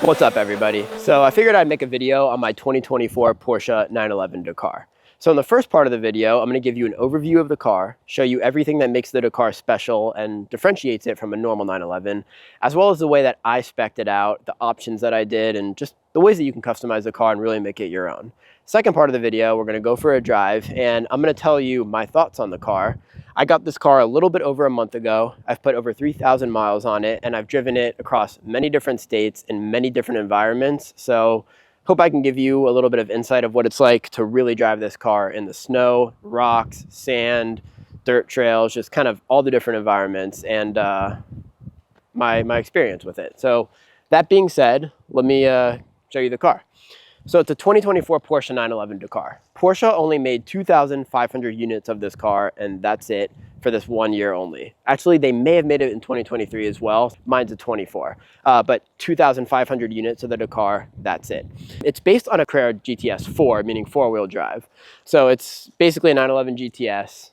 What's up, everybody? So I figured I'd make a video on my 2024 Porsche 911 Dakar. So in the first part of the video, I'm going to give you an overview of the car, show you everything that makes the Dakar special and differentiates it from a normal 911, as well as the way that I spec'd it out, the options that I did, and just the ways that you can customize the car and really make it your own. Second part of the video, we're going to go for a drive, and I'm going to tell you my thoughts on the car. I got this car a little bit over a month ago. I've put over 3,000 miles on it, and I've driven it across many different states in many different environments. So hope I can give you a little bit of insight of what it's like to really drive this car in the snow, rocks, sand, dirt trails, just kind of all the different environments and my experience with it. So that being said, let me show you the car. So it's a 2024 Porsche 911 Dakar. Porsche only made 2,500 units of this car, and that's it for this 1 year only. Actually, they may have made it in 2023 as well. Mine's a 24, but 2,500 units of the Dakar, that's it. It's based on a Carrera GTS 4, meaning four-wheel drive. So it's basically a 911 GTS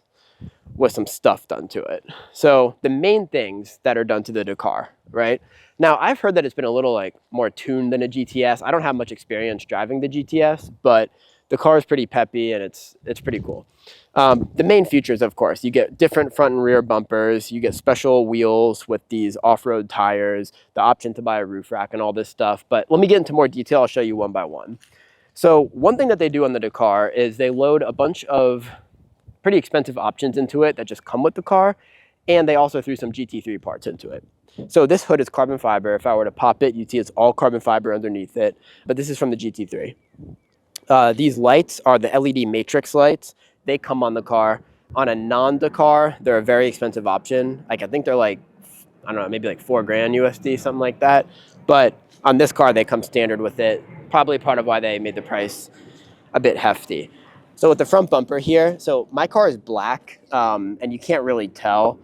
with some stuff done to it. So the main things that are done to the Dakar, right? Now, I've heard that it's been a little more tuned than a GTS. I don't have much experience driving the GTS, but the car is pretty peppy and it's pretty cool. The main features, of course, you get different front and rear bumpers, you get special wheels with these off-road tires, the option to buy a roof rack and all this stuff. But let me get into more detail. I'll show you one by one. So one thing that they do on the Dakar is they load a bunch of pretty expensive options into it that just come with the car. And they also threw some GT3 parts into it. So this hood is carbon fiber. If I were to pop it, you'd see it's all carbon fiber underneath it. But this is from the GT3. These lights are the LED matrix lights. They come on the car. On a non-Dakar, they're a very expensive option. I think they're I don't know, maybe $4 grand USD, something like that. But on this car, they come standard with it. Probably part of why they made the price a bit hefty. So with the front bumper here, so my car is black, and you can't really tell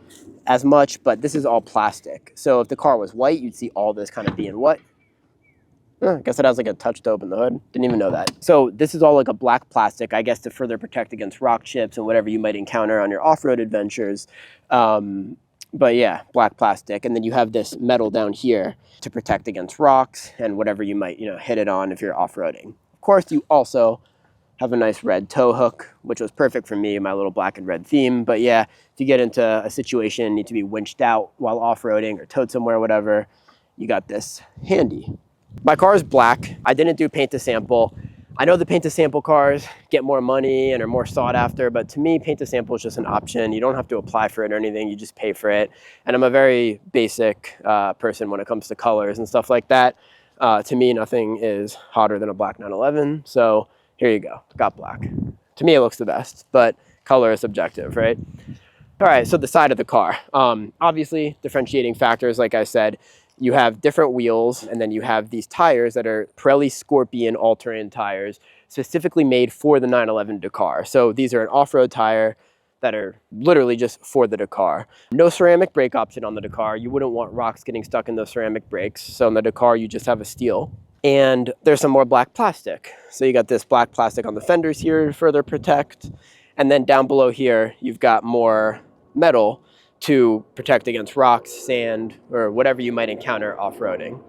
as much, but this is all plastic. So if the car was white, you'd see all this kind of being what? I guess it has a touch to open the hood. Didn't even know that. So this is all a black plastic, I guess, to further protect against rock chips and whatever you might encounter on your off-road adventures. But yeah, black plastic. And then you have this metal down here to protect against rocks and whatever you might, hit it on if you're off-roading. Of course, you also have a nice red tow hook, which was perfect for me, my little black and red theme. But yeah, if you get into a situation, need to be winched out while off-roading or towed somewhere, whatever, you got this handy. My car is black. I didn't do paint to sample. I know the paint to sample cars get more money and are more sought after, but to me, paint to sample is just an option. You don't have to apply for it or anything. You just pay for it. And I'm a very basic person when it comes to colors and stuff like that. To me, nothing is hotter than a black 911. So here you go, got black. To me, it looks the best, but color is subjective, right? All right, so the side of the car. Obviously, differentiating factors, like I said, you have different wheels, and then you have these tires that are Pirelli Scorpion all-terrain tires, specifically made for the 911 Dakar. So these are an off-road tire that are literally just for the Dakar. No ceramic brake option on the Dakar. You wouldn't want rocks getting stuck in those ceramic brakes. So on the Dakar, you just have a steel. And there's some more black plastic. So you got this black plastic on the fenders here to further protect. And then down below here, you've got more metal to protect against rocks, sand, or whatever you might encounter off-roading.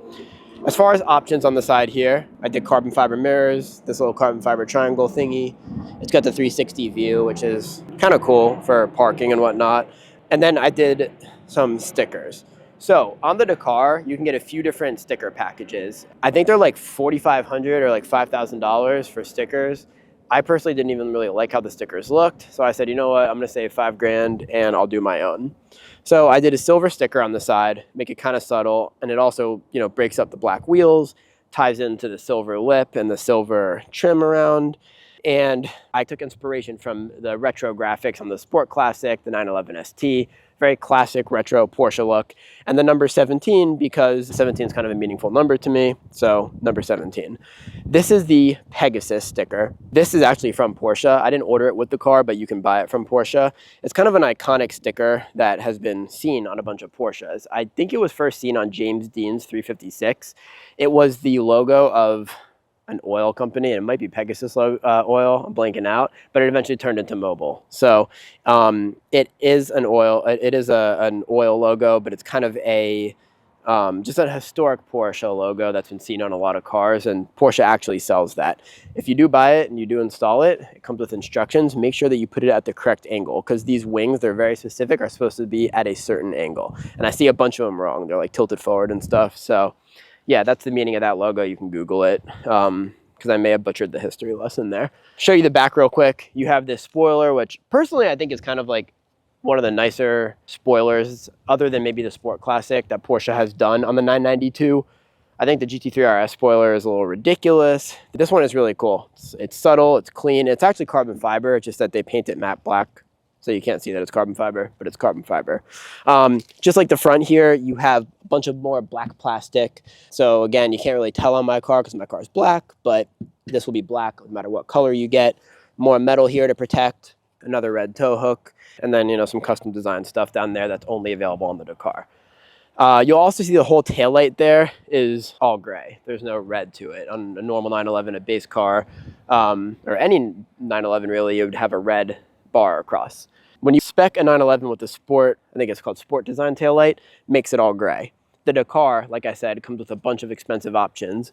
As far as options on the side here, I did carbon fiber mirrors, this little carbon fiber triangle thingy. It's got the 360 view, which is kind of cool for parking and whatnot. And then I did some stickers. So on the Dakar, you can get a few different sticker packages. I think they're $4,500 or $5,000 for stickers. I personally didn't even really like how the stickers looked. So I said, you know what, I'm gonna save $5 grand and I'll do my own. So I did a silver sticker on the side, make it kind of subtle. And it also, breaks up the black wheels, ties into the silver lip and the silver trim around. And I took inspiration from the retro graphics on the Sport Classic, the 911 ST, very classic retro Porsche look. And the number 17, because 17 is kind of a meaningful number to me, so number 17. This is the Pegasus sticker. This is actually from Porsche. I didn't order it with the car, but you can buy it from Porsche. It's kind of an iconic sticker that has been seen on a bunch of Porsches. I think it was first seen on James Dean's 356. It was the logo of an oil company, and it might be Pegasus oil, I'm blanking out, but it eventually turned into Mobil. So it is an oil, an oil logo, but it's kind of a Just a historic Porsche logo that's been seen on a lot of cars, and Porsche actually sells that. If you do buy it and you do install it, it comes with instructions. Make sure that you put it at the correct angle, because these wings, they're very specific, are supposed to be at a certain angle. And I see a bunch of them wrong. They're like tilted forward and stuff. So yeah, that's the meaning of that logo. You can Google it, because I may have butchered the history lesson there. Show you the back real quick. You have this spoiler, which personally I think is kind of like one of the nicer spoilers, other than maybe the Sport Classic that Porsche has done on the 992. I think the GT3 RS spoiler is a little ridiculous. This one is really cool. It's subtle, it's clean. It's actually carbon fiber, it's just that they paint it matte black, so you can't see that it's carbon fiber, but it's carbon fiber. Just like the front here, you have a bunch of more black plastic. So again, you can't really tell on my car because my car is black, but this will be black no matter what color you get. More metal here to protect, another red tow hook, and then, you know, some custom design stuff down there that's only available on the Dakar. You'll also see the whole taillight there is all gray. There's no red to it. On a normal 911, a base car, or any 911 really, you would have a red bar across. When you spec a 911 with the sport, I think it's called sport design taillight, makes it all gray. The Dakar, like I said, comes with a bunch of expensive options.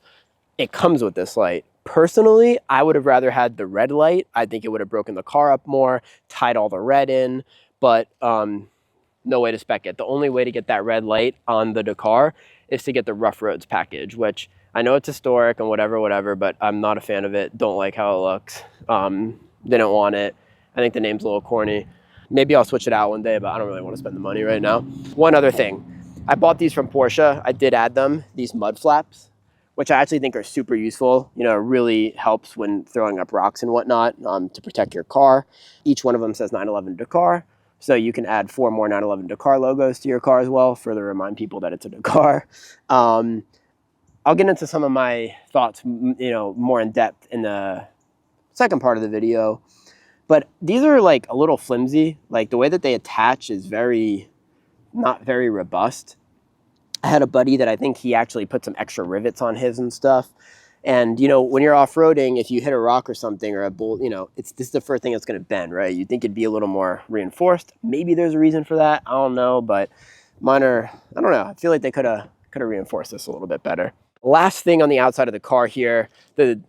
It comes with this light. Personally, I would have rather had the red light. I think it would have broken the car up more, tied all the red in, but no way to spec it. The only way to get that red light on the Dakar is to get the Rough Roads package, which I know it's historic and whatever, but I'm not a fan of it. Don't like how it looks. Didn't want it. I think the name's a little corny. Maybe I'll switch it out one day, but I don't really want to spend the money right now. One other thing. I bought these from Porsche. I did add them, these mud flaps, which I actually think are super useful. You know, it really helps when throwing up rocks and whatnot, to protect your car. Each one of them says 911 Dakar. So you can add 4 more 911 Dakar logos to your car as well, further remind people that it's a Dakar. I'll get into some of my thoughts, you know, more in depth in the second part of the video. But these are like a little flimsy. Like the way that they attach is not very robust. I had a buddy that I think he actually put some extra rivets on his and stuff. And, you know, when you're off-roading, if you hit a rock or something or a bull, you know, this is the first thing that's going to bend, right? You'd think it'd be a little more reinforced. Maybe there's a reason for that. I don't know, but mine are, I don't know. I feel like they could have reinforced this a little bit better. Last thing on the outside of the car here, the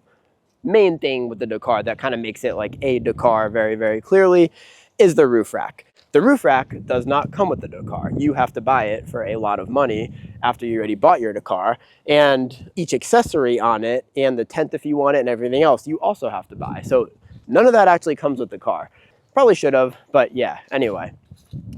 main thing with the Dakar that kind of makes it like a Dakar very, very clearly is the roof rack. The roof rack does not come with the Dakar. You have to buy it for a lot of money after you already bought your Dakar. And each accessory on it and the tent if you want it and everything else, you also have to buy. So none of that actually comes with the car. Probably should have, but yeah, anyway.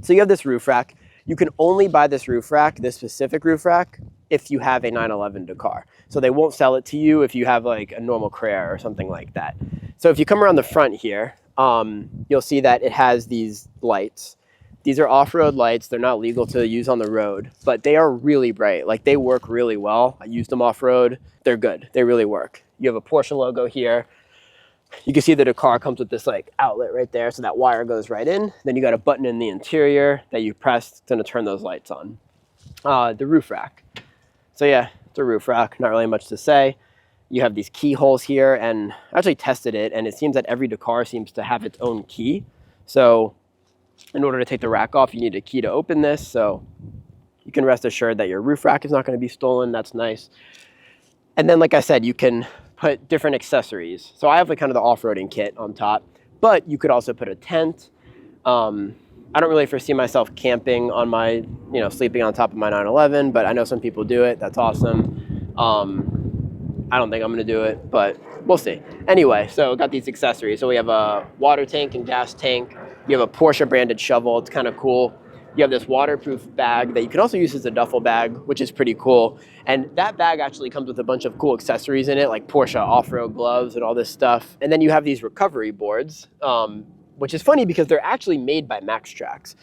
So you have this roof rack. You can only buy this roof rack, this specific roof rack, if you have a 911 Dakar. So they won't sell it to you if you have like a normal Carrera or something like that. So if you come around the front here, you'll see that it has these lights. These are off-road lights. They're not legal to use on the road, but they are really bright. Like they work really well. I used them off-road. They're good. They really work. You have a Porsche logo here. You can see the Dakar comes with this like outlet right there. So that wire goes right in. Then you got a button in the interior that you press to turn those lights on. The roof rack. So yeah, it's a roof rack. Not really much to say. You have these keyholes here, and I actually tested it, and it seems that every Dakar seems to have its own key. So in order to take the rack off, you need a key to open this. So you can rest assured that your roof rack is not going to be stolen. That's nice. And then, like I said, you can put different accessories. So I have like kind of the off-roading kit on top, but you could also put a tent. I don't really foresee myself camping on my, you know, sleeping on top of my 911, but I know some people do it. That's awesome. I don't think I'm going to do it, but we'll see. Anyway, so got these accessories. So we have a water tank and gas tank. You have a Porsche branded shovel. It's kind of cool. You have this waterproof bag that you can also use as a duffel bag, which is pretty cool. And that bag actually comes with a bunch of cool accessories in it, like Porsche off-road gloves and all this stuff. And then you have these recovery boards, which is funny because they're actually made by MaxTrax,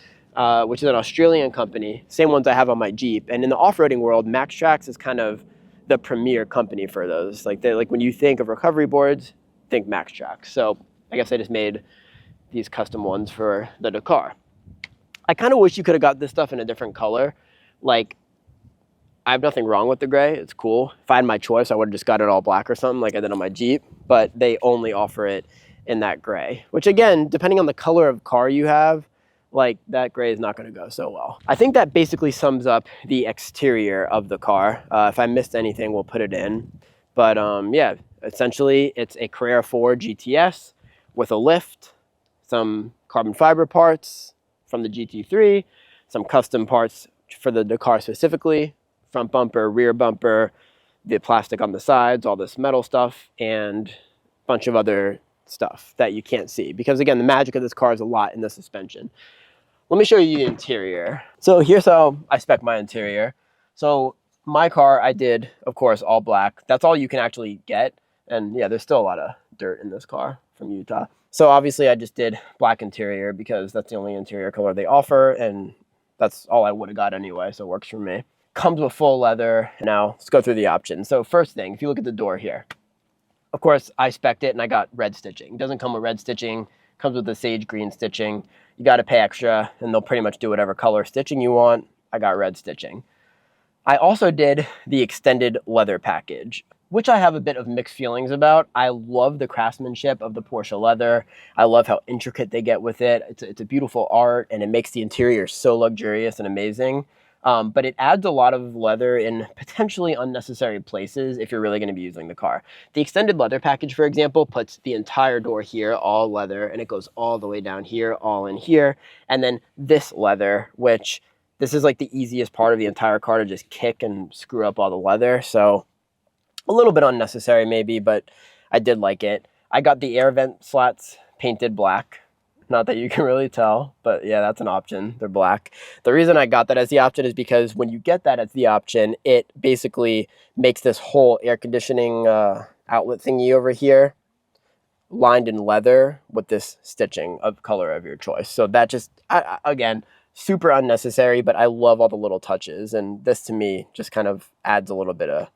which is an Australian company. Same ones I have on my Jeep. And in the off-roading world, MaxTrax is kind of the premier company for those. Like when you think of recovery boards, think MaxTrax. So I guess I just made these custom ones for the Dakar. I kind of wish you could have got this stuff in a different color. Like, I have nothing wrong with the gray. It's cool. If I had my choice, I would have just got it all black or something like I did on my Jeep. But they only offer it in that gray. Which again, depending on the color of car you have, like that gray is not going to go so well. I think that basically sums up the exterior of the car. If I missed anything, we'll put it in. But yeah, essentially it's a Carrera 4 GTS with a lift, some carbon fiber parts from the GT3, some custom parts for the Dakar specifically, front bumper, rear bumper, the plastic on the sides, all this metal stuff, and a bunch of other stuff that you can't see. Because again, the magic of this car is a lot in the suspension. Let me show you the interior. So here's how I spec my interior. So my car, I did, of course, all black. That's all you can actually get. And yeah, there's still a lot of dirt in this car from Utah. So obviously I just did black interior because that's the only interior color they offer. And that's all I would have got anyway, so it works for me. Comes with full leather. Now let's go through the options. So first thing, if you look at the door here, of course I spec'd it and I got red stitching. It doesn't come with red stitching, comes with the sage green stitching. You got to pay extra and they'll pretty much do whatever color stitching you want. I got red stitching. I also did the extended leather package, which I have a bit of mixed feelings about. I love the craftsmanship of the Porsche leather. I love how intricate they get with it. It's a beautiful art and it makes the interior so luxurious and amazing. But it adds a lot of leather in potentially unnecessary places if you're really going to be using the car. The extended leather package, for example, puts the entire door here, all leather, and it goes all the way down here, all in here. And then this leather, which this is like the easiest part of the entire car to just kick and screw up all the leather. So a little bit unnecessary maybe, but I did like it. I got the air vent slats painted black. Not that you can really tell, but yeah, that's an option. They're black. The reason I got that as the option is because when you get that as the option, it basically makes this whole air conditioning outlet thingy over here lined in leather with this stitching of color of your choice. So that just, again, super unnecessary, but I love all the little touches. And this to me just kind of adds a little bit of,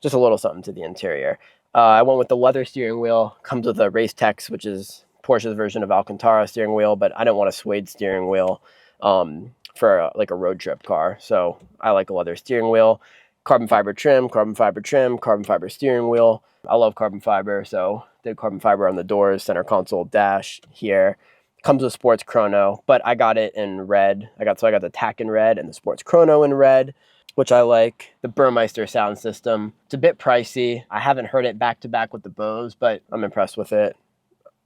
just a little something to the interior. I went with the leather steering wheel. Comes with a Race Tex, which is Porsche's version of Alcantara steering wheel, but I didn't want a suede steering wheel for like a road trip car. So I like a leather steering wheel. Carbon fiber trim, carbon fiber trim, carbon fiber steering wheel. I love carbon fiber, so did carbon fiber on the doors, center console, dash here. Comes with sports chrono, but I got it in red. I got the TAC in red and the sports chrono in red, which I like. The Burmeister sound system. It's a bit pricey. I haven't heard it back to back with the Bose, but I'm impressed with it.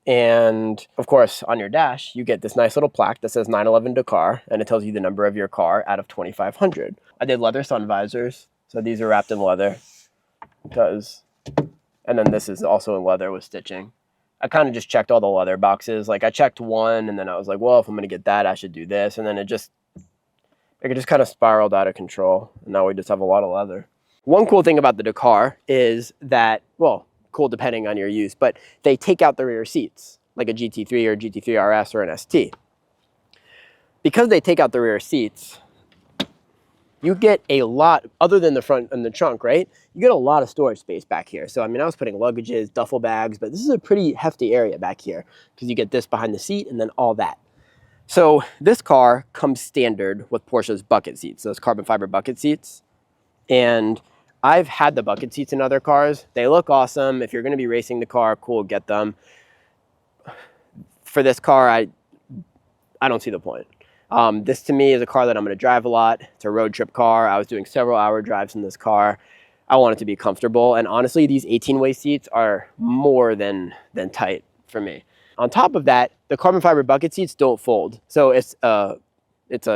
And of course, on your dash, you get this nice little plaque that says 911 Dakar, and it tells you the number of your car out of 2,500. I did leather sun visors, so these are wrapped in leather, and then this is also in leather with stitching. I kind of just checked all the leather boxes. Like I checked one, and then I was like, well, if I'm gonna get that, I should do this, and then it just kind of spiraled out of control, and now we just have a lot of leather. One cool thing about the Dakar is that, well, cool depending on your use, but they take out the rear seats like a GT3 or GT3 RS or an ST. Because they take out the rear seats, you get a lot, other than the front and the trunk, right? You get a lot of storage space back here. So I mean, I was putting luggages, duffel bags, but this is a pretty hefty area back here because you get this behind the seat and then all that. So this car comes standard with Porsche's bucket seats, those carbon fiber bucket seats. And I've had the bucket seats in other cars. They look awesome. If you're going to be racing the car, cool, get them. For this car, I don't see the point. This to me is a car that I'm going to drive a lot. It's a road trip car. I was doing several hour drives in this car. I want it to be comfortable. And honestly, these 18-way seats are more than tight for me. On top of that, the carbon fiber bucket seats don't fold. So it's a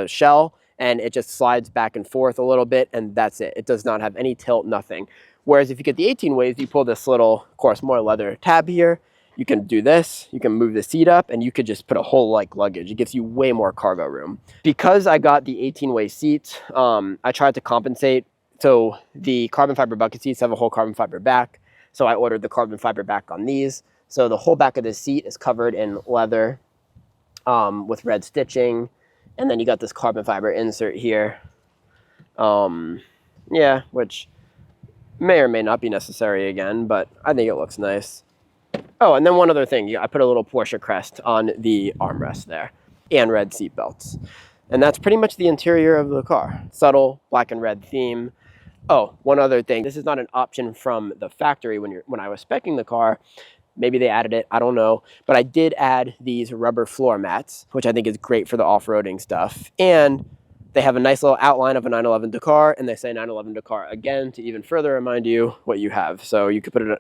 shell, and it just slides back and forth a little bit, and that's it. It does not have any tilt, nothing. Whereas if you get the 18 ways, you pull this little, of course, more leather tab here. You can do this, you can move the seat up, and you could just put a whole like luggage. It gives you way more cargo room. Because I got the 18-way seats, I tried to compensate. So the carbon fiber bucket seats have a whole carbon fiber back. So I ordered the carbon fiber back on these. So the whole back of the seat is covered in leather with red stitching. And then you got this carbon fiber insert here. Yeah, which may or may not be necessary again, but I think it looks nice. Oh, and then one other thing. I put a little Porsche crest on the armrest there and red seat belts. And that's pretty much the interior of the car. Subtle black and red theme. Oh, one other thing. This is not an option from the factory when I was speccing the car. Maybe they added it, I don't know. But I did add these rubber floor mats, which I think is great for the off-roading stuff. And they have a nice little outline of a 911 Dakar, and they say 911 Dakar again to even further remind you what you have. So you could put a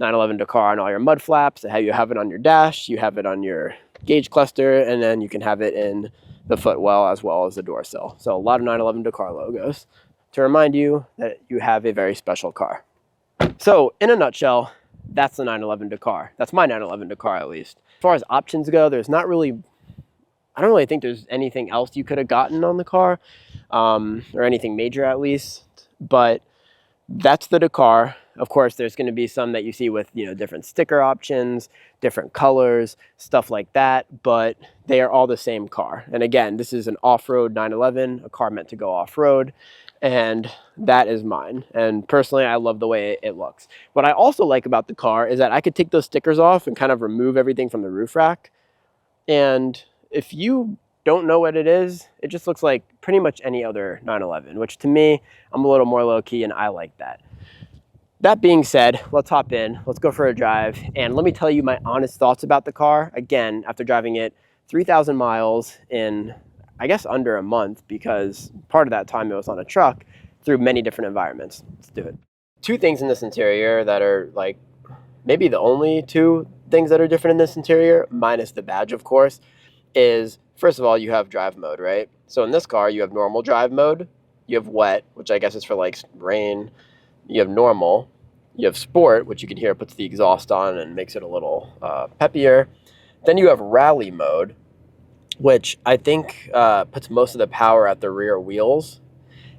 911 Dakar on all your mud flaps, you have it on your dash, you have it on your gauge cluster, and then you can have it in the footwell as well as the door sill. So a lot of 911 Dakar logos to remind you that you have a very special car. So in a nutshell, that's the 911 Dakar. That's my 911 Dakar, at least. As far as options go, there's not really, I don't really think there's anything else you could have gotten on the car, or anything major at least, but that's the Dakar. Of course, there's going to be some that you see with, different sticker options, different colors, stuff like that, but they are all the same car. And again, this is an off-road 911, a car meant to go off-road, and that is mine. And personally, I love the way it looks. What I also like about the car is that I could take those stickers off and kind of remove everything from the roof rack. And if you don't know what it is, it just looks like pretty much any other 911, which to me, I'm a little more low-key and I like that. That being said, let's hop in, let's go for a drive, and let me tell you my honest thoughts about the car. Again, after driving it 3,000 miles in, I guess, under a month, because part of that time it was on a truck through many different environments. Let's do it. Two things in this interior that are like maybe the only two things that are different in this interior, minus the badge, of course, is first of all, you have drive mode, right? So in this car, you have normal drive mode, you have wet, which I guess is for like rain, you have normal, you have sport, which you can hear puts the exhaust on and makes it a little peppier. Then you have rally mode, which I think puts most of the power at the rear wheels.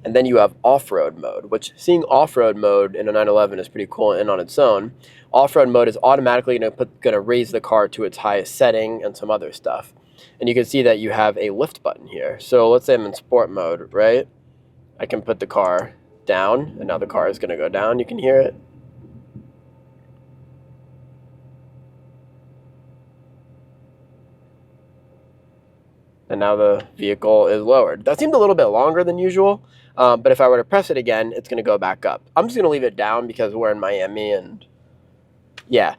And then you have off-road mode, which seeing off-road mode in a 911 is pretty cool in on its own. Off-road mode is automatically going to raise the car to its highest setting and some other stuff. And you can see that you have a lift button here. So let's say I'm in sport mode, right? I can put the car down, and now the car is going to go down. You can hear it. And now the vehicle is lowered. That seemed a little bit longer than usual, but if I were to press it again, it's going to go back up. I'm just going to leave it down because we're in Miami, and yeah.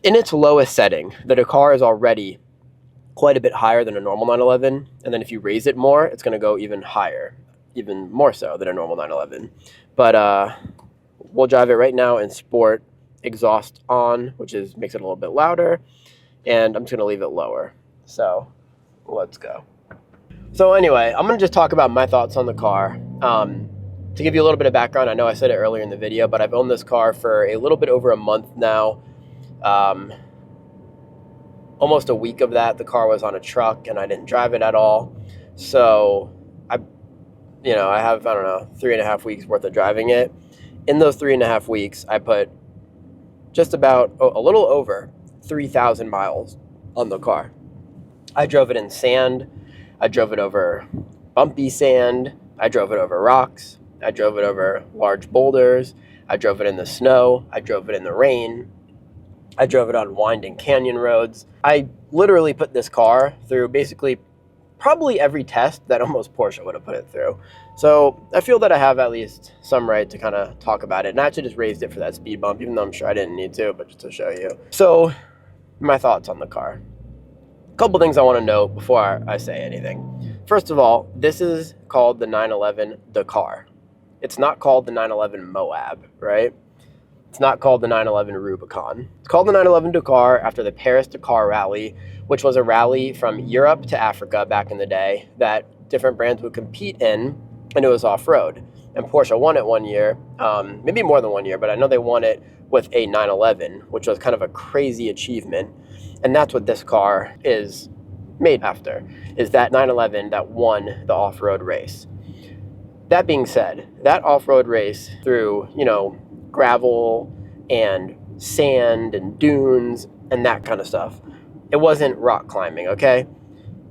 In its lowest setting, the Dakar is already quite a bit higher than a normal 911, and then if you raise it more, it's going to go even higher, even more so than a normal 911. But we'll drive it right now in sport, exhaust on, which makes it a little bit louder, and I'm just going to leave it lower. So let's go. So anyway, I'm going to just talk about my thoughts on the car. To give you a little bit of background, I know I said it earlier in the video, but I've owned this car for a little bit over a month now. Almost a week of that, the car was on a truck and I didn't drive it at all. So I have, 3.5 weeks worth of driving it. In those 3.5 weeks, I put just about a little over 3,000 miles on the car. I drove it in sand. I drove it over bumpy sand. I drove it over rocks. I drove it over large boulders. I drove it in the snow. I drove it in the rain. I drove it on winding canyon roads. I literally put this car through basically probably every test that almost Porsche would have put it through. So I feel that I have at least some right to kind of talk about it. And I actually just raised it for that speed bump, even though I'm sure I didn't need to, but just to show you. So my thoughts on the car. A couple things I want to note before I say anything. First of all, this is called the 911 Dakar. It's not called the 911 Moab, right? It's not called the 911 Rubicon. It's called the 911 Dakar after the Paris-Dakar Rally, which was a rally from Europe to Africa back in the day that different brands would compete in, and it was off-road. And Porsche won it one year, maybe more than 1 year, but I know they won it with a 911, which was kind of a crazy achievement. And that's what this car is made after, is that 911 that won the off-road race. That being said, that off-road race through, gravel and sand and dunes and that kind of stuff, it wasn't rock climbing, okay?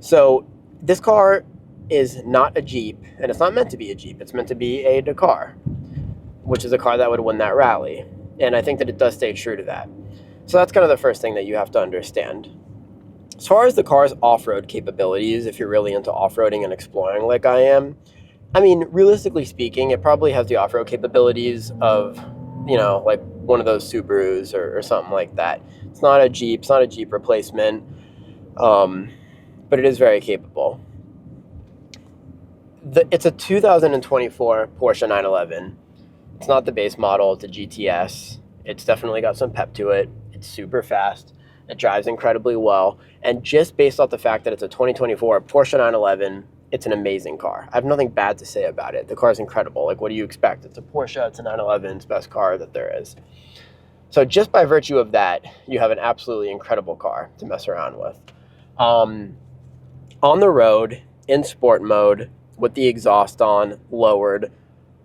So this car is not a Jeep, and it's not meant to be a Jeep. It's meant to be a Dakar, which is a car that would win that rally. And I think that it does stay true to that. So that's kind of the first thing that you have to understand. As far as the car's off-road capabilities, if you're really into off-roading and exploring like I am, I mean, realistically speaking, it probably has the off-road capabilities of, like one of those Subarus or something like that. It's not a Jeep. It's not a Jeep replacement, but it is very capable. It's a 2024 Porsche 911. It's not the base model. It's a GTS. It's definitely got some pep to it. It's super fast. It drives incredibly well. And just based off the fact that it's a 2024 Porsche 911, it's an amazing car. I have nothing bad to say about it. The car is incredible. Like, what do you expect? It's a Porsche. It's a 911. It's the best car that there is. So just by virtue of that, you have an absolutely incredible car to mess around with. On the road, in sport mode, with the exhaust on, lowered,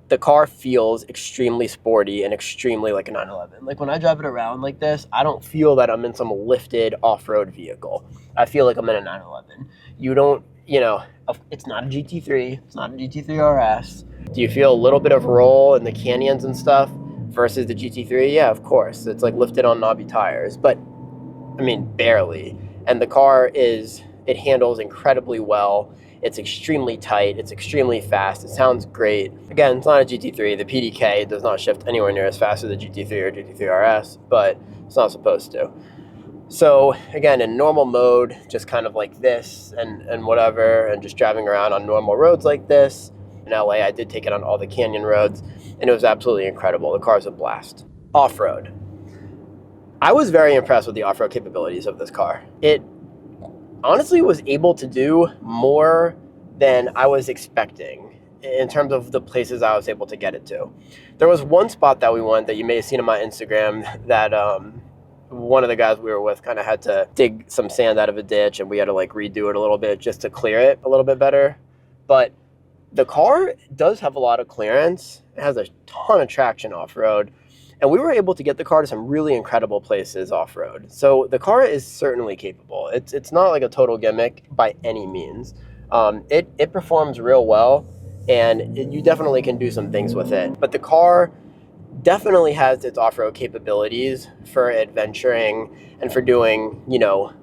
the car feels extremely sporty and extremely like a 911. Like, when I drive it around like this, I don't feel that I'm in some lifted off-road vehicle. I feel like I'm in a 911. You don't, it's not a GT3. It's not a GT3 RS. Do you feel a little bit of roll in the canyons and stuff versus the GT3? Yeah, of course. It's like lifted on knobby tires, but I mean, barely. And the car it handles incredibly well. It's extremely tight. It's extremely fast. It sounds great. Again, it's not a GT3. The PDK does not shift anywhere near as fast as the GT3 or GT3 RS, but it's not supposed to. So again, in normal mode, just kind of like this and whatever, and just driving around on normal roads like this. In LA, I did take it on all the canyon roads, and it was absolutely incredible. The car's a blast. Off-road. I was very impressed with the off-road capabilities of this car. It honestly was able to do more than I was expecting in terms of the places I was able to get it to. There was one spot that we went that you may have seen on my Instagram that one of the guys we were with kind of had to dig some sand out of a ditch, and we had to like redo it a little bit just to clear it a little bit better. But the car does have a lot of clearance. It has a ton of traction off-road. And we were able to get the car to some really incredible places off-road. So the car is certainly capable. It's not like a total gimmick by any means. It performs real well, and you definitely can do some things with it. But the car definitely has its off-road capabilities for adventuring and for doing,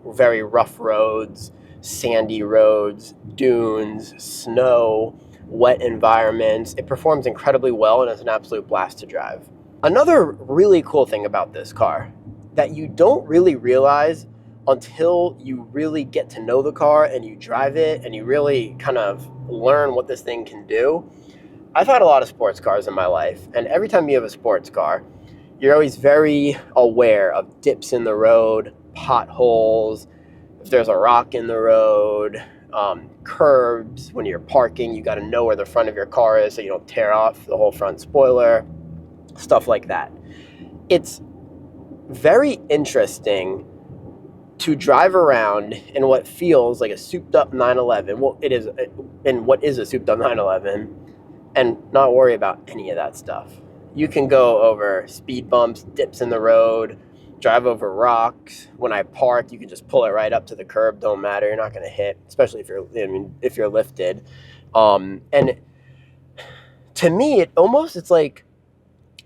very rough roads, sandy roads, dunes, snow, wet environments. It performs incredibly well, and it's an absolute blast to drive. Another really cool thing about this car that you don't really realize until you really get to know the car and you drive it and you really kind of learn what this thing can do. I've had a lot of sports cars in my life, and every time you have a sports car, you're always very aware of dips in the road, potholes, if there's a rock in the road, curbs. When you're parking, you got to know where the front of your car is so you don't tear off the whole front spoiler. Stuff like that. It's very interesting to drive around in what feels like a souped up 911. Well, it is in what is a souped up 911, and not worry about any of that stuff. You can go over speed bumps, dips in the road, drive over rocks. When I park, you can just pull it right up to the curb. Don't matter. You're not going to hit, especially if you're lifted. And to me, it's like,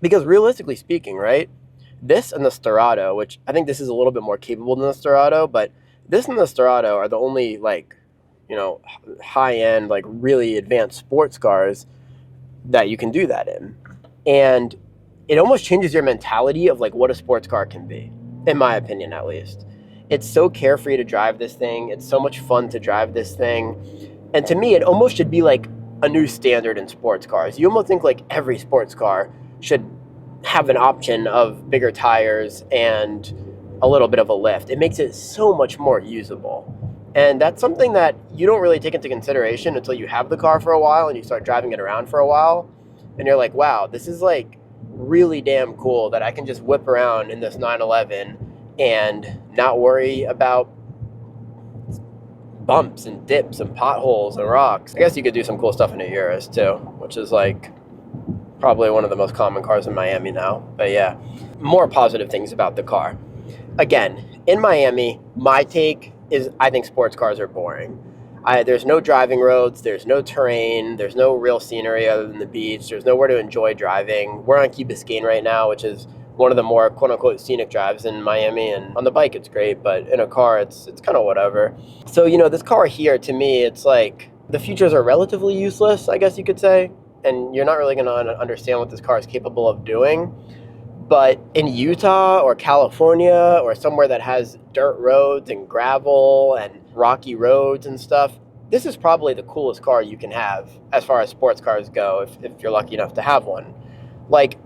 because realistically speaking, right, this and the Sterrato, which I think this is a little bit more capable than the Sterrato, but this and the Sterrato are the only high-end, really advanced sports cars that you can do that in. And it almost changes your mentality of what a sports car can be, in my opinion, at least. It's so carefree to drive this thing. It's so much fun to drive this thing. And to me, it almost should be like a new standard in sports cars. You almost think every sports car should have an option of bigger tires and a little bit of a lift. It makes it so much more usable. And that's something that you don't really take into consideration until you have the car for a while and you start driving it around for a while. And you're like, wow, this is really damn cool that I can just whip around in this 911 and not worry about bumps and dips and potholes and rocks. I guess you could do some cool stuff in a Urus too, which is probably one of the most common cars in Miami now. But yeah, more positive things about the car. Again, in Miami, my take is I think sports cars are boring. There's no driving roads, there's no terrain, there's no real scenery other than the beach, there's nowhere to enjoy driving. We're on Key Biscayne right now, which is one of the more quote-unquote scenic drives in Miami, and on the bike it's great, but in a car it's kind of whatever. So, this car here, to me, it's the features are relatively useless, I guess you could say, and you're not really going to understand what this car is capable of doing. But in Utah or California or somewhere that has dirt roads and gravel and rocky roads and stuff, this is probably the coolest car you can have as far as sports cars go, if you're lucky enough to have one. Like,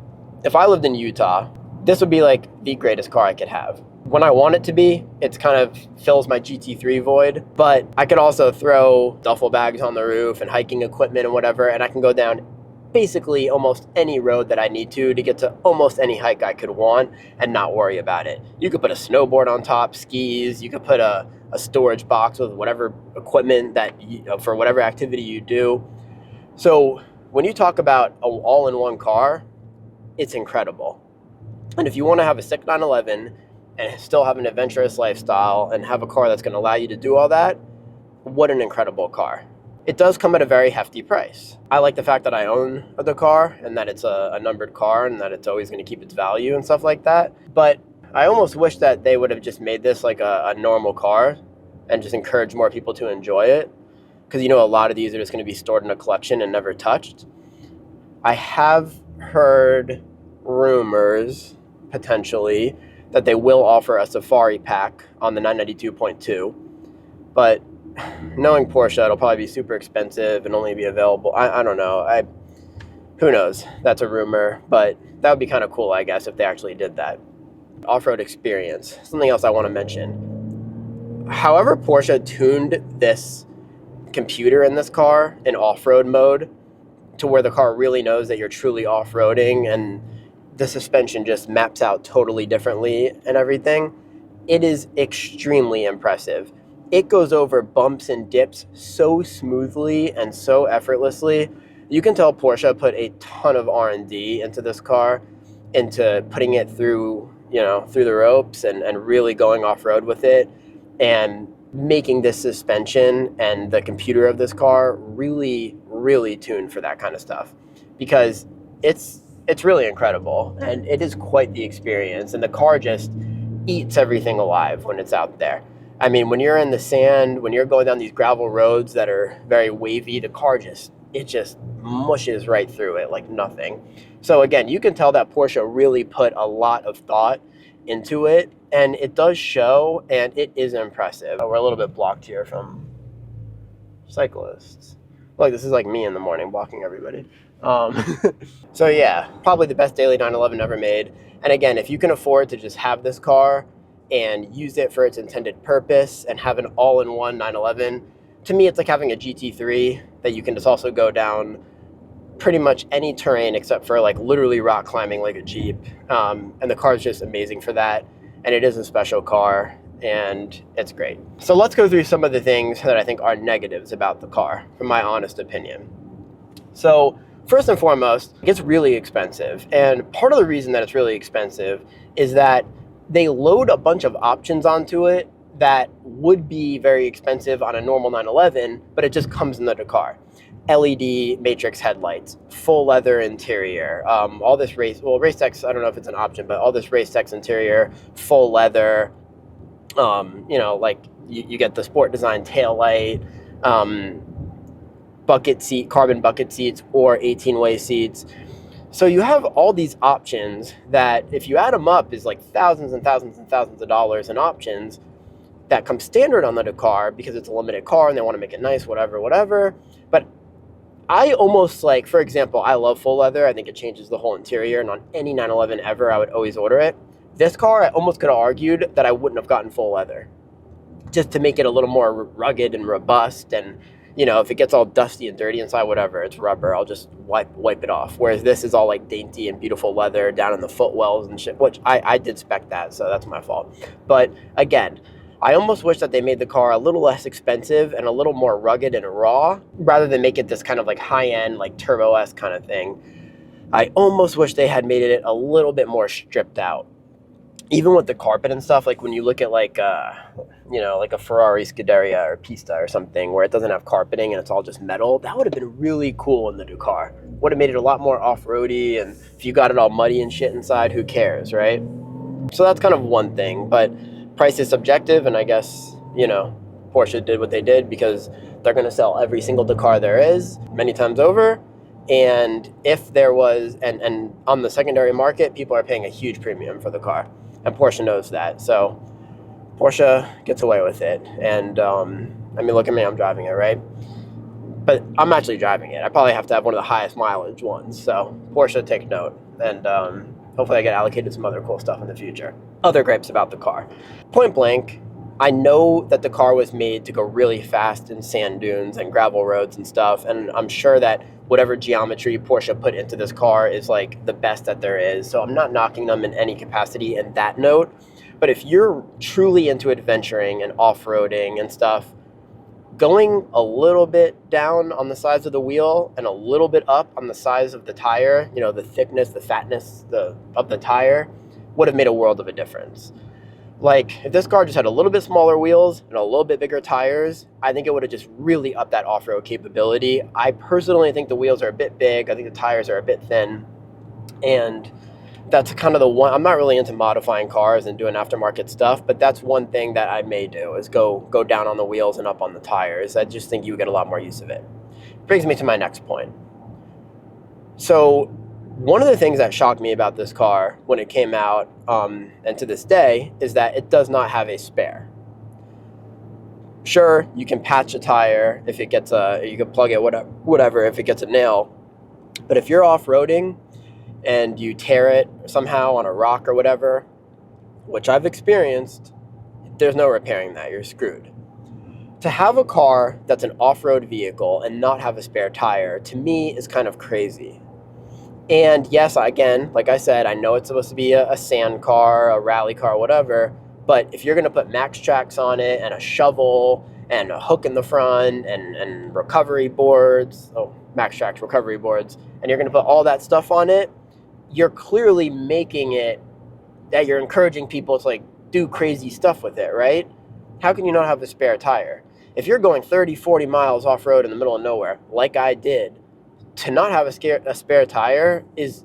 if I lived in Utah, this would be like the greatest car I could have. When I want it to be, it's kind of fills my GT3 void, but I could also throw duffel bags on the roof and hiking equipment and whatever, and I can go down basically almost any road that I need to get to almost any hike I could want and not worry about it. You could put a snowboard on top, skis, you could put a storage box with whatever equipment that for whatever activity you do. So when you talk about an all-in-one car, it's incredible. And if you want to have a sick 911 and still have an adventurous lifestyle and have a car that's going to allow you to do all that, what an incredible car. It does come at a very hefty price. I like the fact that I own the car and that it's a numbered car and that it's always going to keep its value and stuff like that. But I almost wish that they would have just made this like a normal car and just encourage more people to enjoy it. Because, a lot of these are just going to be stored in a collection and never touched. I have heard rumors, potentially, that they will offer a safari pack on the 992.2. But knowing Porsche, it'll probably be super expensive and only be available. I don't know. Who knows? That's a rumor, but that would be kind of cool, I guess, if they actually did that. Off-road experience. Something else I want to mention. However Porsche tuned this computer in this car in off-road mode to where the car really knows that you're truly off-roading and the suspension just maps out totally differently and everything, it is extremely impressive. It goes over bumps and dips so smoothly and so effortlessly. You can tell Porsche put a ton of R&D into this car, into putting it through the ropes and really going off-road with it and making this suspension and the computer of this car really, really tuned for that kind of stuff, because it's really incredible and it is quite the experience, and the car just eats everything alive when it's out there. I mean, when you're in the sand, when you're going down these gravel roads that are very wavy, the car just mushes right through it like nothing. So again, you can tell that Porsche really put a lot of thought into it, and it does show, and it is impressive. We're a little bit blocked here from cyclists. Like, this is like me in the morning blocking everybody. So yeah, probably the best daily 911 ever made. And again, if you can afford to just have this car and use it for its intended purpose and have an all-in-one 911, to me it's like having a GT3 that you can just also go down pretty much any terrain except for like literally rock climbing like a Jeep. And the car is just amazing for that, and it is a special car and it's great. So let's go through some of the things that I think are negatives about the car, from my honest opinion. So first and foremost, it gets really expensive, and part of the reason that it's really expensive is that they load a bunch of options onto it that would be very expensive on a normal 911, but it just comes in the Dakar. LED matrix headlights, full leather interior, all this race text, I don't know if it's an option, but all this race text interior, full leather, like you get the sport design taillight, bucket seat, carbon bucket seats, or 18-way seats. So you have all these options that, if you add them up, is like thousands and thousands and thousands of dollars in options that come standard on the Dakar because it's a limited car and they want to make it nice, whatever. But I almost like, for example, I love full leather. I think it changes the whole interior, and on any 911 ever, I would always order it. This car, I almost could have argued that I wouldn't have gotten full leather, just to make it a little more rugged and robust. And if it gets all dusty and dirty inside, whatever, it's rubber, I'll just wipe it off. Whereas this is all like dainty and beautiful leather down in the footwells and shit, which I did spec that, so that's my fault. But again, I almost wish that they made the car a little less expensive and a little more rugged and raw, rather than make it this kind of like high-end, like Turbo-esque kind of thing. I almost wish they had made it a little bit more stripped out. Even with the carpet and stuff, like when you look at like a Ferrari Scuderia or Pista or something where it doesn't have carpeting and it's all just metal, that would have been really cool in the Dakar. Would have made it a lot more off-roady, and if you got it all muddy and shit inside, who cares, right? So that's kind of one thing, but price is subjective, and I guess, Porsche did what they did because they're going to sell every single Dakar there is many times over, And if there was, and on the secondary market, people are paying a huge premium for the car, and Porsche knows that. So Porsche gets away with it. And I mean, look at me, I'm driving it, right? But I'm actually driving it. I probably have to have one of the highest mileage ones. So Porsche, take note. And hopefully I get allocated some other cool stuff in the future. Other gripes about the car. Point blank, I know that the car was made to go really fast in sand dunes and gravel roads and stuff. And I'm sure that whatever geometry Porsche put into this car is like the best that there is. So I'm not knocking them in any capacity in that note. But if you're truly into adventuring and off-roading and stuff, going a little bit down on the size of the wheel and a little bit up on the size of the tire, you know, the thickness, the fatness of the tire would have made a world of a difference. Like, if this car just had a little bit smaller wheels and a little bit bigger tires, I think it would have just really upped that off-road capability. I personally think the wheels are a bit big. I think the tires are a bit thin. And that's kind of the one, I'm not really into modifying cars and doing aftermarket stuff, but that's one thing that I may do is go down on the wheels and up on the tires. I just think you would get a lot more use of it. Brings me to my next point. So one of the things that shocked me about this car when it came out, and to this day, is that it does not have a spare. Sure, you can patch a tire if it gets you can plug it, whatever, if it gets a nail. But if you're off-roading and you tear it somehow on a rock or whatever, which I've experienced, there's no repairing that. You're screwed. To have a car that's an off-road vehicle and not have a spare tire, to me, is kind of crazy. And yes, again, like I said, I know it's supposed to be a sand car, a rally car, whatever, but if you're going to put max tracks on it and a shovel and a hook in the front and recovery boards, max tracks, recovery boards, and you're going to put all that stuff on it, you're clearly making it that you're encouraging people to like do crazy stuff with it, right? How can you not have a spare tire? If you're going 30, 40 miles off-road in the middle of nowhere, like I did, to not have a spare tire is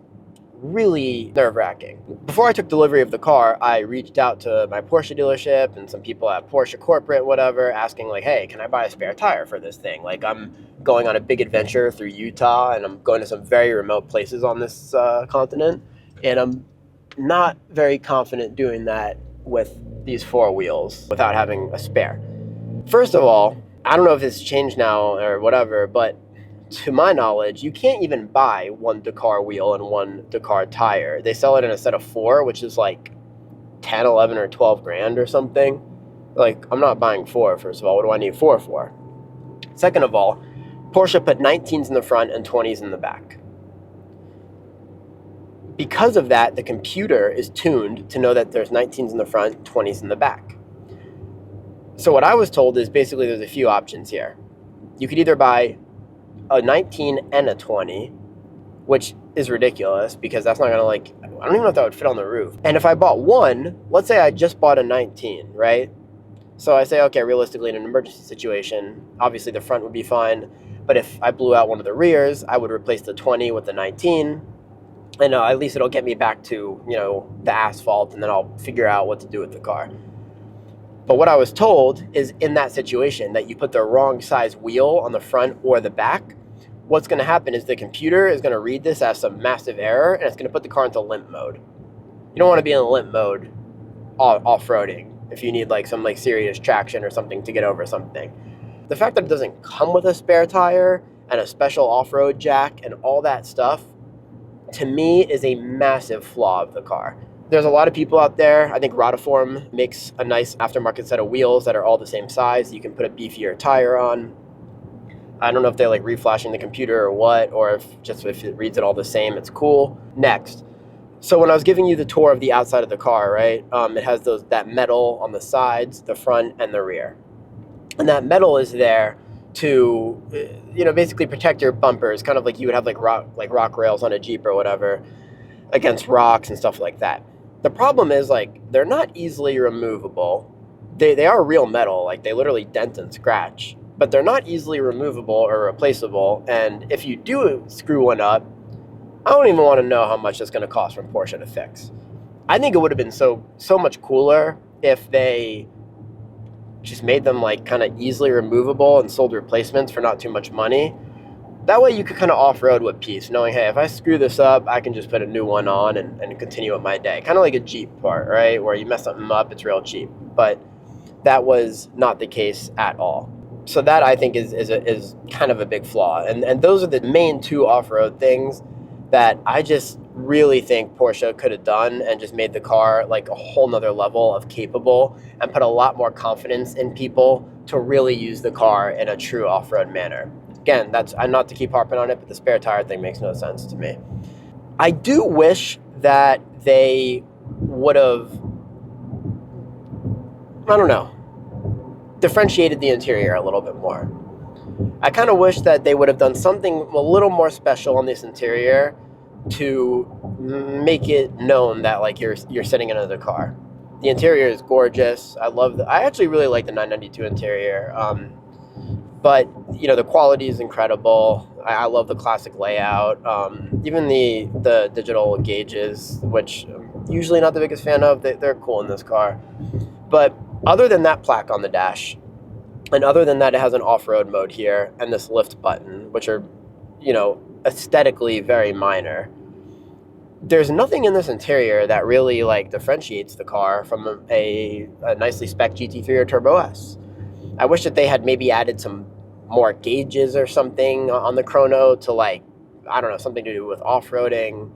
really nerve-wracking. Before I took delivery of the car, I reached out to my Porsche dealership and some people at Porsche corporate, whatever, asking like, hey, can I buy a spare tire for this thing? Like, I'm going on a big adventure through Utah and I'm going to some very remote places on this continent, and I'm not very confident doing that with these four wheels without having a spare. First of all, I don't know if it's changed now or whatever, but to my knowledge, you can't even buy one Dakar wheel and one Dakar tire. They sell it in a set of four, which is like 10, 11, or 12 grand or something. Like, I'm not buying four, first of all. What do I need four for? Second of all, Porsche put 19s in the front and 20s in the back. Because of that, the computer is tuned to know that there's 19s in the front, 20s in the back. So what I was told is basically there's a few options here. You could either buy a 19 and a 20, which is ridiculous because that's not gonna, like, I don't even know if that would fit on the roof. And if I bought one, let's say I just bought a 19, right? So I say, okay, realistically in an emergency situation, obviously the front would be fine, but if I blew out one of the rears, I would replace the 20 with the 19, and at least it'll get me back to, you know, the asphalt, and then I'll figure out what to do with the car. But what I was told is in that situation that you put the wrong size wheel on the front or the back, what's going to happen is the computer is going to read this as some massive error, and it's going to put the car into limp mode. You don't want to be in limp mode off-roading if you need like some like serious traction or something to get over something. The fact that it doesn't come with a spare tire and a special off-road jack and all that stuff, to me, is a massive flaw of the car. There's a lot of people out there. I think Rotiform makes a nice aftermarket set of wheels that are all the same size. You can put a beefier tire on. I don't know if they're like reflashing the computer or what, or if it reads it all the same, it's cool. Next. So when I was giving you the tour of the outside of the car, right, it has that metal on the sides, the front, and the rear. And that metal is there to, basically protect your bumpers, kind of like you would have like rock rails on a Jeep or whatever, against rocks and stuff like that. The problem is, like, they're not easily removable. They are real metal, like they literally dent and scratch, but they're not easily removable or replaceable. And if you do screw one up, I don't even want to know how much it's going to cost from Porsche to fix. I think it would have been so much cooler if they just made them like kind of easily removable and sold replacements for not too much money. That way you could kind of off-road with peace, knowing, hey, if I screw this up, I can just put a new one on and continue with my day. Kind of like a Jeep part, right? Where you mess something up, it's real cheap. But that was not the case at all. So that, I think, is kind of a big flaw. And those are the main two off-road things that I just really think Porsche could have done and just made the car like a whole nother level of capable and put a lot more confidence in people to really use the car in a true off-road manner. Again, I'm not to keep harping on it, but the spare tire thing makes no sense to me. I do wish that they would have, I don't know, differentiated the interior a little bit more. I kind of wish that they would have done something a little more special on this interior to make it known that like you're sitting in another car. The interior is gorgeous. I actually really like the 992 interior. But you know, the quality is incredible. I love the classic layout. Even the digital gauges, which I'm usually not the biggest fan of, they're cool in this car. But other than that plaque on the dash, and other than that, it has an off-road mode here and this lift button, which are, you know, aesthetically very minor. There's nothing in this interior that really like differentiates the car from a nicely spec GT3 or Turbo S. I wish that they had maybe added some more gauges or something on the chrono to, like, I don't know, something to do with off-roading.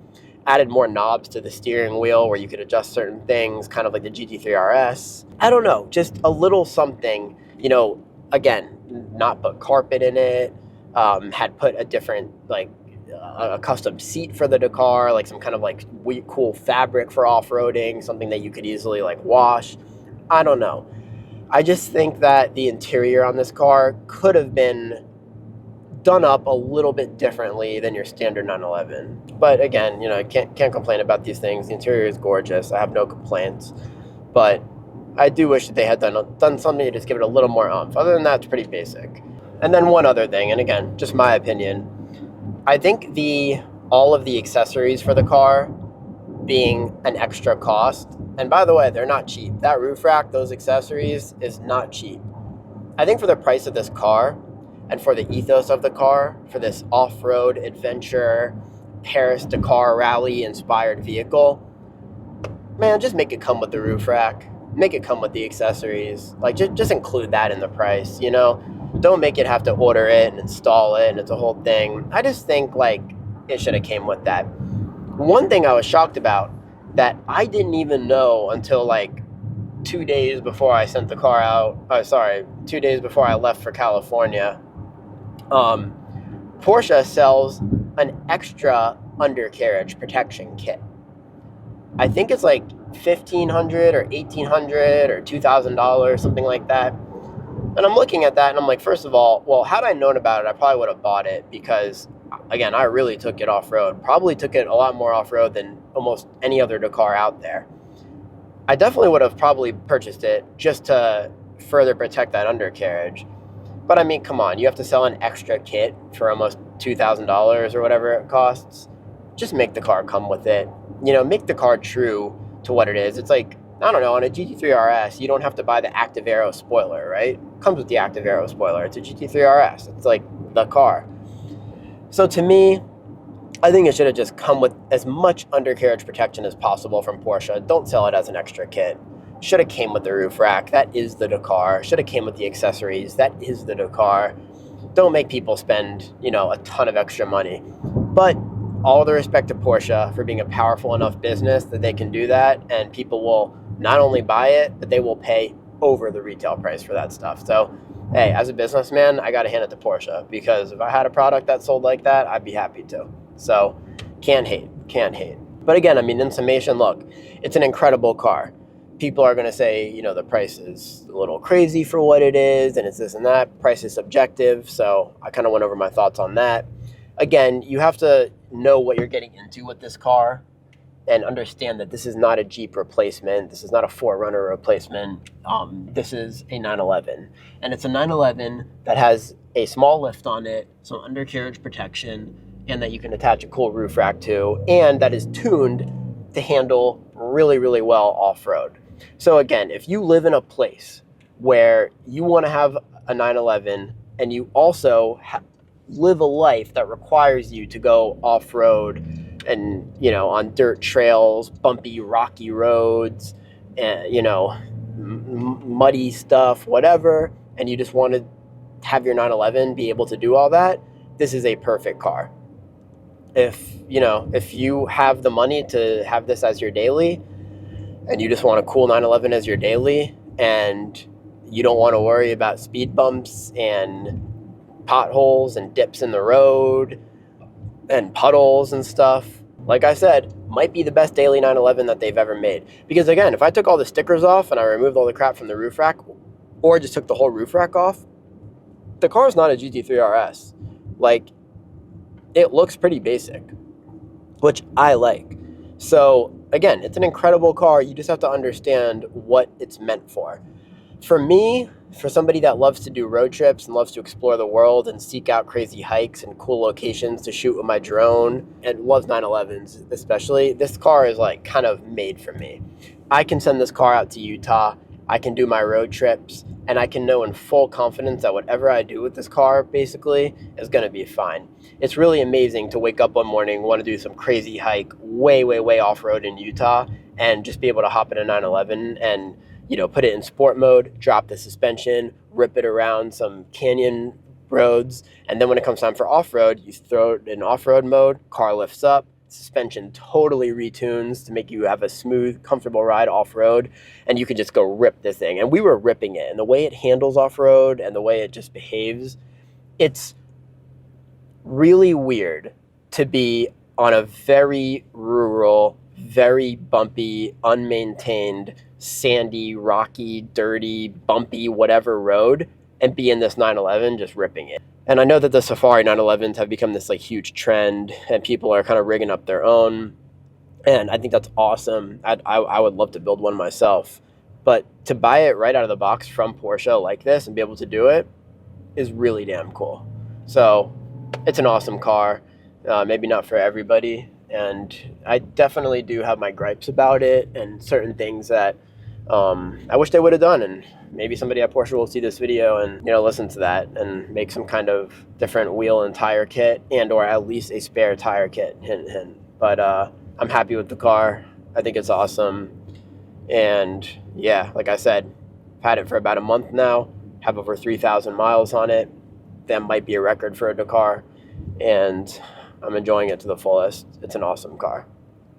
Added more knobs to the steering wheel where you could adjust certain things, kind of like the GT3 RS. I don't know, just a little something, you know, again, not put carpet in it, had put a different, like, a custom seat for the Dakar, like some kind of like cool fabric for off-roading, something that you could easily like wash. I don't know. I just think that the interior on this car could have been done up a little bit differently than your standard 911. But again, you know, I can't complain about these things. The interior is gorgeous. I have no complaints. But I do wish that they had done something to just give it a little more oomph. Other than that, it's pretty basic. And then one other thing, and again, just my opinion, I think all of the accessories for the car being an extra cost, and by the way, they're not cheap. That roof rack, those accessories is not cheap. I think for the price of this car and for the ethos of the car, for this off-road adventure, Paris-Dakar rally inspired vehicle, man, just make it come with the roof rack. Make it come with the accessories. Like, just include that in the price, you know? Don't make it have to order it and install it and it's a whole thing. I just think, like, it should have came with that. One thing I was shocked about that I didn't even know until, like, 2 days before I sent the car out. 2 days before I left for California. Porsche sells an extra undercarriage protection kit. I think it's like $1,500 or $1,800 or $2,000, something like that. And I'm looking at that and I'm like, first of all, well, had I known about it, I probably would have bought it because, again, I really took it off-road. Probably took it a lot more off-road than almost any other Dakar out there. I definitely would have probably purchased it just to further protect that undercarriage. But I mean, come on, you have to sell an extra kit for almost $2,000 or whatever it costs. Just make the car come with it. You know, make the car true to what it is. It's like, I don't know, on a GT3 RS, you don't have to buy the Active Aero spoiler, right? It comes with the Active Aero spoiler. It's a GT3 RS. It's like the car. So to me, I think it should have just come with as much undercarriage protection as possible from Porsche. Don't sell it as an extra kit. Should have came with the roof rack. That is the Dakar. Should have came with the accessories. That is the Dakar. Don't make people spend, you know, a ton of extra money. But all the respect to Porsche for being a powerful enough business that they can do that, and people will not only buy it, but they will pay over the retail price for that stuff. So, hey, as a businessman, I got to hand it to Porsche, because if I had a product that sold like that, I'd be happy to. So, can't hate. But again, I mean, in summation, look, it's an incredible car. People are going to say, you know, the price is a little crazy for what it is, and it's this and that. Price is subjective, so I kind of went over my thoughts on that. Again, you have to know what you're getting into with this car and understand that this is not a Jeep replacement. This is not a 4Runner replacement. This is a 911. And it's a 911 that has a small lift on it, some undercarriage protection, and that you can attach a cool roof rack to, and that is tuned to handle really, really well off-road. So again, if you live in a place where you want to have a 911 and you also live a life that requires you to go off-road and, you know, on dirt trails, bumpy, rocky roads, and, you know, muddy stuff, whatever, and you just want to have your 911 be able to do all that, this is a perfect car. If, you know, if you have the money to have this as your daily, and you just want a cool 911 as your daily, and you don't want to worry about speed bumps and potholes and dips in the road and puddles and stuff, like I said, might be the best daily 911 that they've ever made. Because again, if I took all the stickers off and I removed all the crap from the roof rack, or just took the whole roof rack off, the car is not a GT3 RS. Like, it looks pretty basic, which I like. So again, it's an incredible car. You just have to understand what it's meant for. For me, for somebody that loves to do road trips and loves to explore the world and seek out crazy hikes and cool locations to shoot with my drone, and loves 911s especially, this car is like kind of made for me. I can send this car out to Utah, I can do my road trips, and I can know in full confidence that whatever I do with this car basically is going to be fine. It's really amazing to wake up one morning, want to do some crazy hike way, way, way off-road in Utah, and just be able to hop in a 911 and, you know, put it in sport mode, drop the suspension, rip it around some canyon roads, and then when it comes time for off-road, you throw it in off-road mode, car lifts up, suspension totally retunes to make you have a smooth, comfortable ride off-road, and you can just go rip this thing. And we were ripping it, and the way it handles off-road and the way it just behaves, it's really weird to be on a very rural, very bumpy, unmaintained, sandy, rocky, dirty, bumpy, whatever road and be in this 911 just ripping it. And I know that the Safari 911s have become this like huge trend and people are kind of rigging up their own. And I think that's awesome. I would love to build one myself. But to buy it right out of the box from Porsche like this and be able to do it is really damn cool. So it's an awesome car. Maybe not for everybody. And I definitely do have my gripes about it and certain things that I wish they would have done. And maybe somebody at Porsche will see this video and, you know, listen to that and make some kind of different wheel and tire kit, and or at least a spare tire kit. Hint, hint. But I'm happy with the car. I think it's awesome. And yeah, like I said, I've had it for about a month now, have over 3,000 miles on it. That might be a record for a Dakar. And I'm enjoying it to the fullest. It's an awesome car.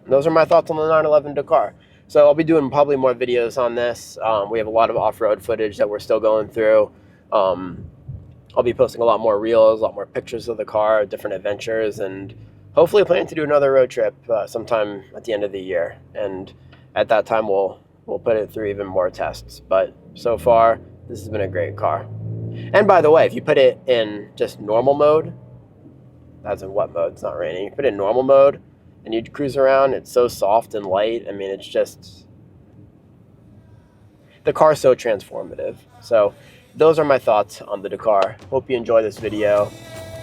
And those are my thoughts on the 911 Dakar. So I'll be doing probably more videos on this. We have a lot of off-road footage that we're still going through. I'll be posting a lot more reels, a lot more pictures of the car, different adventures, and hopefully planning to do another road trip sometime at the end of the year. And at that time, we'll put it through even more tests. But so far, this has been a great car. And by the way, if you put it in just normal mode, that's in what mode? It's not raining. You put it in normal mode, and you cruise around, it's so soft and light. I mean, it's just, the car's so transformative. So those are my thoughts on the Dakar. Hope you enjoy this video.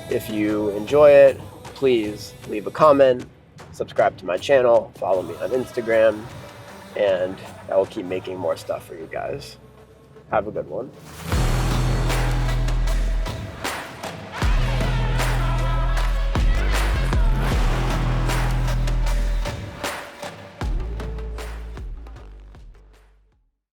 If you enjoy it, please leave a comment, subscribe to my channel, follow me on Instagram, and I will keep making more stuff for you guys. Have a good one.